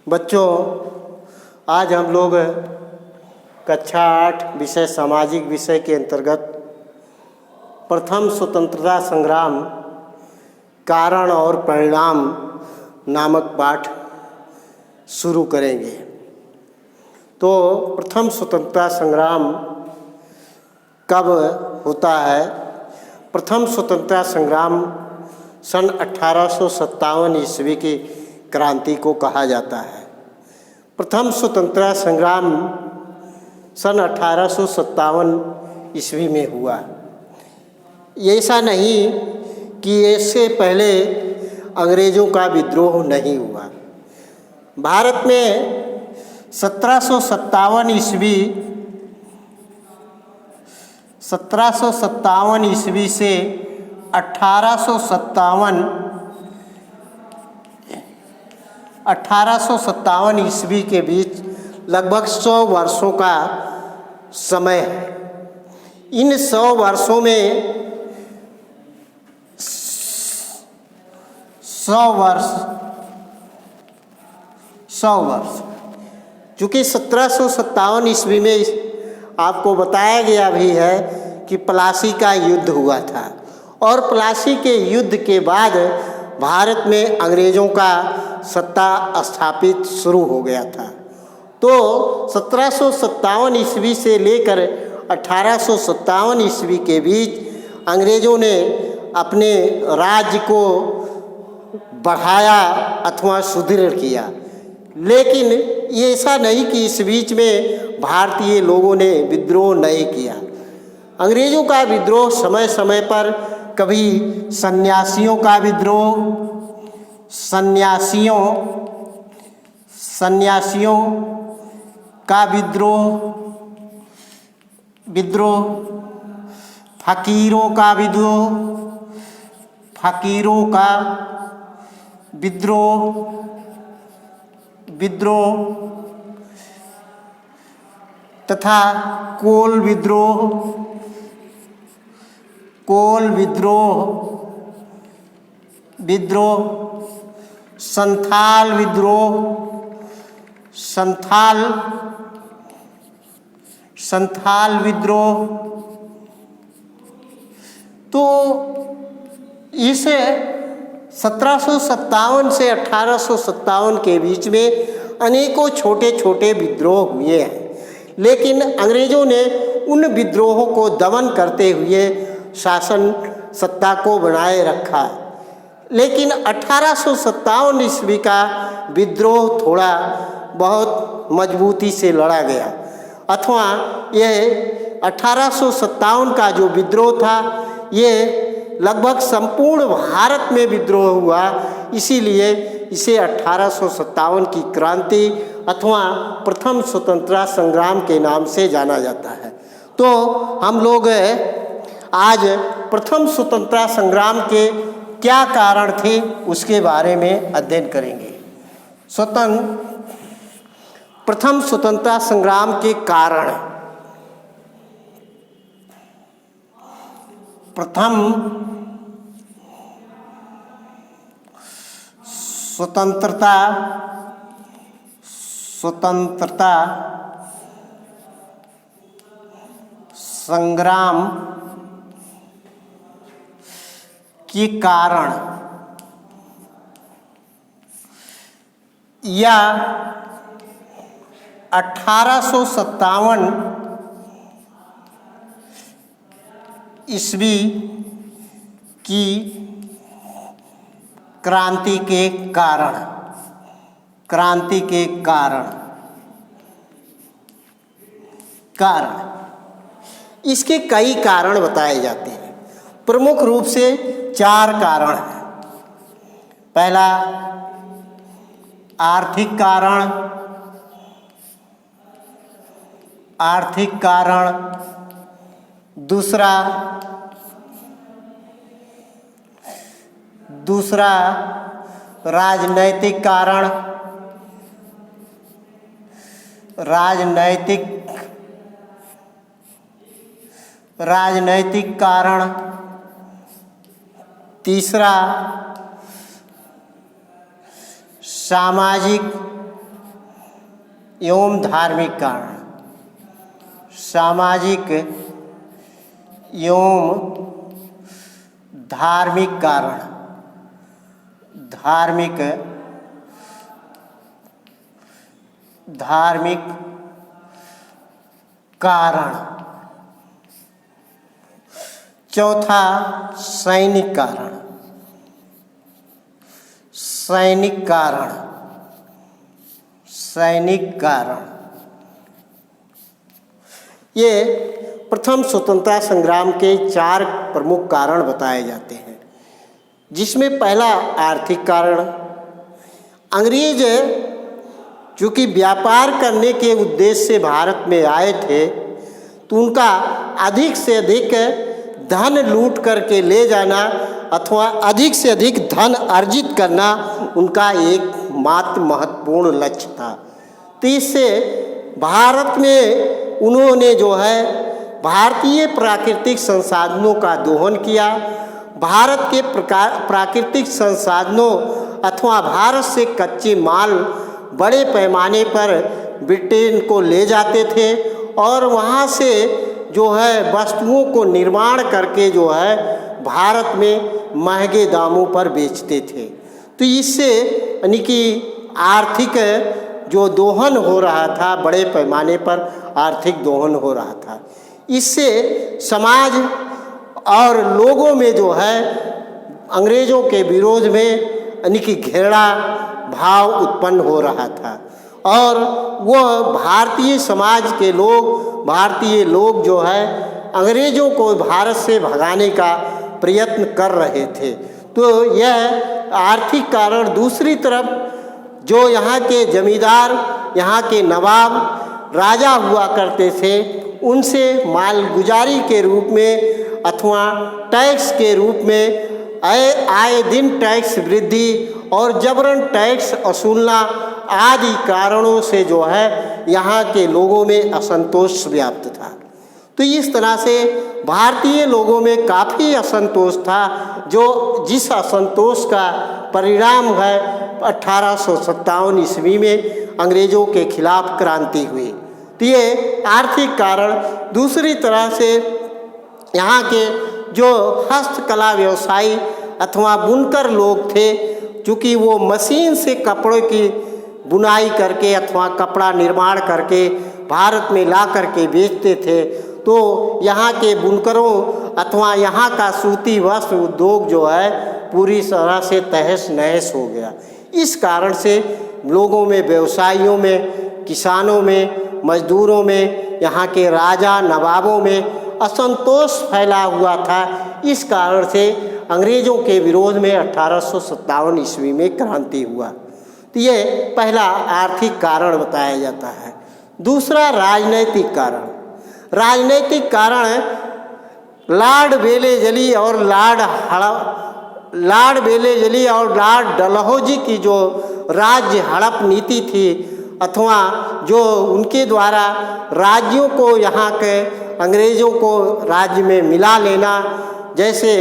बच्चों, आज हम लोग कक्षा 8 विषय सामाजिक विषय के अंतर्गत प्रथम स्वतंत्रता संग्राम कारण और परिणाम नामक पाठ शुरू करेंगे। तो प्रथम स्वतंत्रता संग्राम कब होता है? प्रथम स्वतंत्रता संग्राम सन 1857 ईस्वी की क्रांति को कहा जाता है। प्रथम स्वतंत्रता संग्राम सन 1857 ईस्वी में हुआ। ऐसा नहीं कि इससे पहले अंग्रेज़ों का विद्रोह नहीं हुआ। भारत में 1757 ईस्वी से 1857 ईस्वी के बीच लगभग 100 वर्षों का समय है। इन 100 वर्षों में 100 वर्ष चूँकि 1757 ईस्वी में आपको बताया गया भी है कि प्लासी का युद्ध हुआ था और प्लासी के युद्ध के बाद भारत में अंग्रेज़ों का सत्ता स्थापित शुरू हो गया था। तो 1757 ईस्वी से लेकर 1857 ईस्वी के बीच अंग्रेज़ों ने अपने राज्य को बढ़ाया अथवा सुदृढ़ किया। लेकिन ये ऐसा नहीं कि इस बीच में भारतीय लोगों ने विद्रोह नहीं किया। अंग्रेज़ों का विद्रोह समय समय पर कभी सन्यासियों का विद्रोह, फकीरों का विद्रोह तथा कोल विद्रोह, संथाल विद्रोह। तो इस 1757 से 1857 के बीच में अनेकों छोटे छोटे विद्रोह हुए हैं। लेकिन अंग्रेज़ों ने उन विद्रोहों को दमन करते हुए शासन सत्ता को बनाए रखा। लेकिन 1857 ईस्वी का विद्रोह थोड़ा बहुत मजबूती से लड़ा गया, अथवा यह 1857 का जो विद्रोह था ये लगभग संपूर्ण भारत में विद्रोह हुआ। इसीलिए इसे 1857 की क्रांति अथवा प्रथम स्वतंत्रता संग्राम के नाम से जाना जाता है। तो हम लोग आज प्रथम स्वतंत्रता संग्राम के क्या कारण थे उसके बारे में अध्ययन करेंगे। प्रथम स्वतंत्रता संग्राम के कारण। प्रथम स्वतंत्रता संग्राम के कारण या 1857 ईस्वी की क्रांति के कारण इसके कई कारण बताए जाते हैं। प्रमुख रूप से 4 कारण हैं। पहला आर्थिक कारण, दूसरा राजनैतिक कारण, तीसरा सामाजिक एवं धार्मिक कारण, सामाजिक एवं धार्मिक कारण, धार्मिक कारण। चौथा सैनिक कारण, सैनिक कारण, सैनिक कारण। ये प्रथम स्वतंत्रता संग्राम के 4 प्रमुख कारण बताए जाते हैं, जिसमें पहला आर्थिक कारण। अंग्रेज चूँकि व्यापार करने के उद्देश्य से भारत में आए थे, तो उनका अधिक से अधिक धन लूट करके ले जाना अथवा अधिक से अधिक धन अर्जित करना उनका एकमात्र महत्वपूर्ण लक्ष्य था। तो इससे भारत में उन्होंने जो है भारतीय प्राकृतिक संसाधनों का दोहन किया। भारत के प्राकृतिक संसाधनों अथवा भारत से कच्चे माल बड़े पैमाने पर ब्रिटेन को ले जाते थे और वहाँ से जो है वस्तुओं को निर्माण करके जो है भारत में महंगे दामों पर बेचते थे। तो इससे यानी कि आर्थिक जो दोहन हो रहा था, बड़े पैमाने पर आर्थिक दोहन हो रहा था। इससे समाज और लोगों में जो है अंग्रेज़ों के विरोध में यानी कि घृणा भाव उत्पन्न हो रहा था और वह भारतीय समाज के लोग, भारतीय लोग जो है अंग्रेज़ों को भारत से भगाने का प्रयत्न कर रहे थे। तो यह आर्थिक कारण। दूसरी तरफ जो यहाँ के जमींदार, यहाँ के नवाब राजा हुआ करते थे, उनसे मालगुजारी के रूप में अथवा टैक्स के रूप में आए दिन टैक्स वृद्धि और जबरन टैक्स वसूलना आदि कारणों से जो है यहाँ के लोगों में असंतोष व्याप्त था। तो इस तरह से भारतीय लोगों में काफ़ी असंतोष था, जो जिस असंतोष का परिणाम है 1857 ईस्वी में अंग्रेज़ों के खिलाफ क्रांति हुई। तो ये आर्थिक कारण। दूसरी तरह से यहाँ के जो हस्तकला व्यवसायी अथवा बुनकर लोग थे, चूँकि वो मशीन से कपड़ों की बुनाई करके अथवा कपड़ा निर्माण करके भारत में ला करके बेचते थे, तो यहाँ के बुनकरों अथवा यहाँ का सूती वस्त्र उद्योग जो है पूरी तरह से तहस नहस हो गया। इस कारण से लोगों में, व्यवसायियों में, किसानों में, मजदूरों में, यहाँ के राजा नवाबों में असंतोष फैला हुआ था। इस कारण से अंग्रेज़ों के विरोध में 1857 ईस्वी में क्रांति हुआ। तो ये पहला आर्थिक कारण बताया जाता है। दूसरा राजनैतिक कारण। राजनैतिक कारण लॉर्ड वेलेजली और लॉर्ड डलहौजी की जो राज्य हड़प नीति थी अथवा जो उनके द्वारा राज्यों को, यहाँ के अंग्रेज़ों को राज्य में मिला लेना। जैसे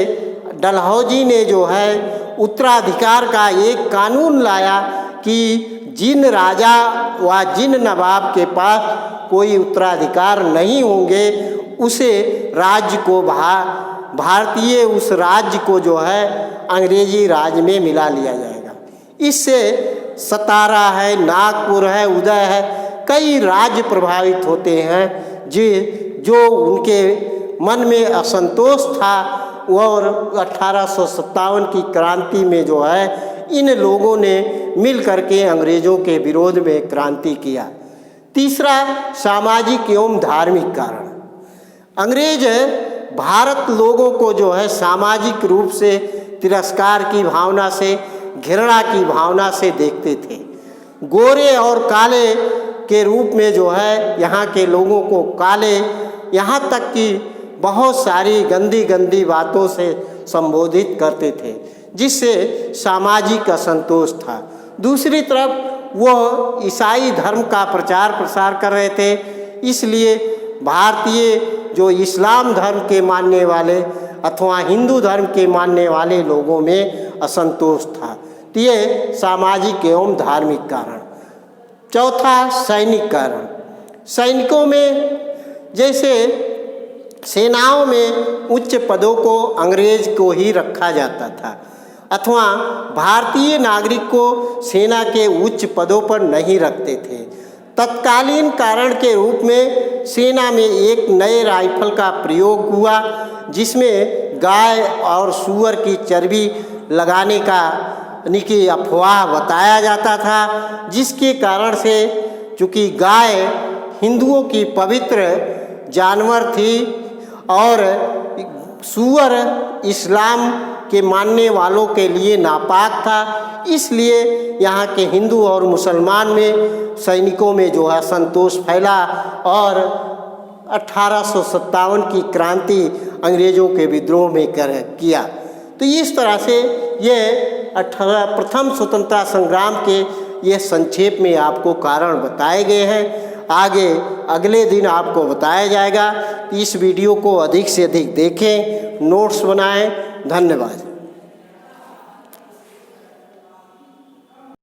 डलहौजी ने जो है उत्तराधिकार का एक कानून लाया कि जिन राजा व जिन नवाब के पास कोई उत्तराधिकार नहीं होंगे, उसे राज्य को भारतीय उस राज्य को जो है अंग्रेजी राज्य में मिला लिया जाएगा। इससे सतारा है, नागपुर है, उदय है, कई राज्य प्रभावित होते हैं जो उनके मन में असंतोष था। और 1857 की क्रांति में जो है इन लोगों ने मिल करके अंग्रेज़ों के विरोध में क्रांति किया। तीसरा सामाजिक एवं धार्मिक कारण। अंग्रेज भारत लोगों को जो है सामाजिक रूप से तिरस्कार की भावना से, घृणा की भावना से देखते थे। गोरे और काले के रूप में जो है यहाँ के लोगों को काले, यहाँ तक कि बहुत सारी गंदी गंदी बातों से संबोधित करते थे, जिससे सामाजिक असंतोष था। दूसरी तरफ वो ईसाई धर्म का प्रचार प्रसार कर रहे थे, इसलिए भारतीय जो इस्लाम धर्म के मानने वाले अथवा हिंदू धर्म के मानने वाले लोगों में असंतोष था। तो ये सामाजिक एवं धार्मिक कारण। चौथा, सैनिक कारण। सैनिकों में जैसे सेनाओं में उच्च पदों को अंग्रेज को ही रखा जाता था अथवा भारतीय नागरिक को सेना के उच्च पदों पर नहीं रखते थे। तत्कालीन कारण के रूप में सेना में एक नए राइफल का प्रयोग हुआ जिसमें गाय और सूअर की चर्बी लगाने का की अफवाह बताया जाता था, जिसके कारण से चूँकि गाय हिंदुओं की पवित्र जानवर थी और सूअर इस्लाम के मानने वालों के लिए नापाक था, इसलिए यहाँ के हिंदू और मुसलमान में सैनिकों में जो है असंतोष फैला और 1857 की क्रांति अंग्रेज़ों के विद्रोह में किया। तो इस तरह से ये प्रथम स्वतंत्रता संग्राम के ये संक्षेप में आपको कारण बताए गए हैं। आगे अगले दिन आपको बताया जाएगा। इस वीडियो को अधिक से अधिक देखें, नोट्स बनाएं। धन्यवाद।